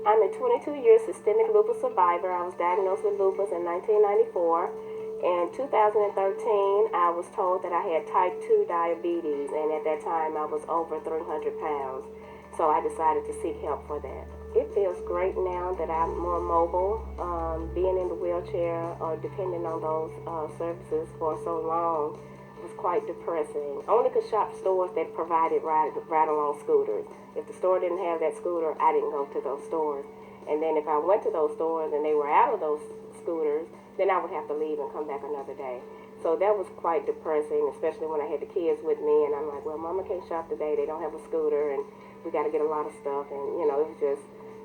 I'm a 22-year systemic lupus survivor. I was diagnosed with lupus in 1994. In 2013, I was told that I had type 2 diabetes, and at that time I was over 300 pounds. So I decided to seek help for that. It feels great now that I'm more mobile. Being in the wheelchair or depending on those services for so long was quite depressing. Only could shop stores that provided ride-along scooters. If the store didn't have that scooter, I didn't go to those stores. And then if I went to those stores and they were out of those scooters, then I would have to leave and come back another day. So that was quite depressing, especially when I had the kids with me, and I'm like, well, Mama can't shop today. They don't have a scooter, and we got to get a lot of stuff, and it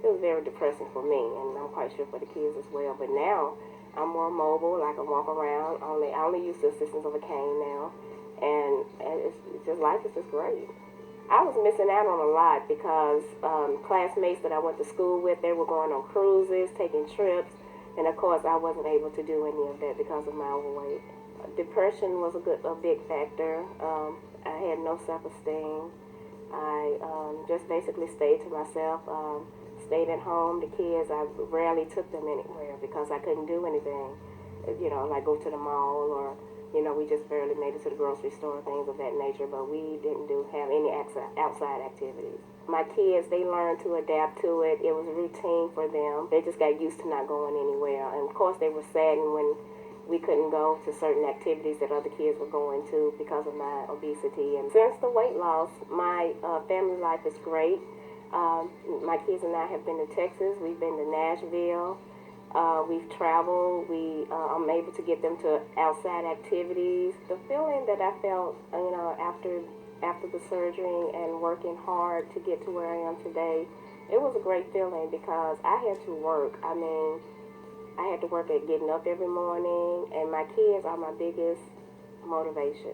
was very depressing for me, and I'm quite sure for the kids as well. But now I'm more mobile. I can walk around. I only use the assistance of a cane now, and life is just great. I was missing out on a lot because classmates that I went to school with, they were going on cruises, taking trips, and of course I wasn't able to do any of that because of my overweight. Depression was a big factor. I had no self-esteem. I just basically stayed to myself, stayed at home. The kids, I rarely took them anywhere because I couldn't do anything, like go to the mall or, we just barely made it to the grocery store, things of that nature, but we didn't have any outside activities. My kids, they learned to adapt to it. It was routine for them. They just got used to not going anywhere. And of course, they were saddened when we couldn't go to certain activities that other kids were going to because of my obesity. And since the weight loss, my family life is great. My kids and I have been to Texas. We've been to Nashville. We've traveled. I'm able to get them to outside activities. The feeling that I felt, after the surgery and working hard to get to where I am today, it was a great feeling because I had to work. I had to work at getting up every morning, and my kids are my biggest motivation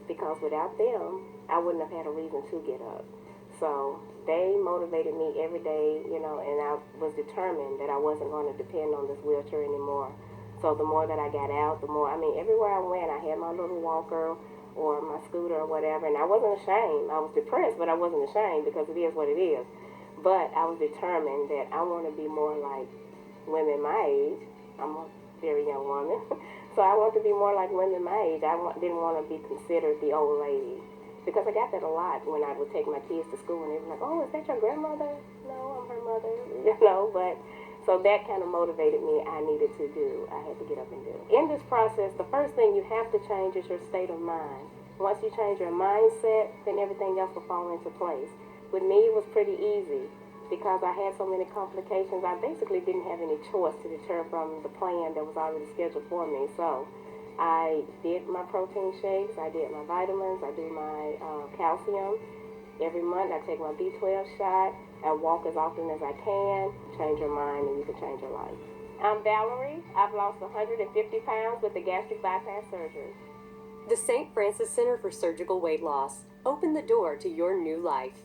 because without them, I wouldn't have had a reason to get up. So they motivated me every day, and I was determined that I wasn't going to depend on this wheelchair anymore. So the more that I got out, the more, everywhere I went, I had my little walker or my scooter or whatever, and I wasn't ashamed. I was depressed, but I wasn't ashamed because it is what it is. But I was determined that I want to be more like women my age. I'm a very young woman, so I want to be more like women my age. Didn't want to be considered the old lady because I got that a lot when I would take my kids to school and they were like, "Oh, is that your grandmother?" No, I'm her mother, But so that kind of motivated me. I had to get up and do. In this process, the first thing you have to change is your state of mind. Once you change your mindset, then everything else will fall into place. With me, it was pretty easy. Because I had so many complications, I basically didn't have any choice to deter from the plan that was already scheduled for me. So I did my protein shakes, I did my vitamins, I do my calcium. Every month I take my B12 shot. I walk as often as I can. Change your mind and you can change your life. I'm Valerie. I've lost 150 pounds with the gastric bypass surgery. The St. Francis Center for Surgical Weight Loss. Open the door to your new life.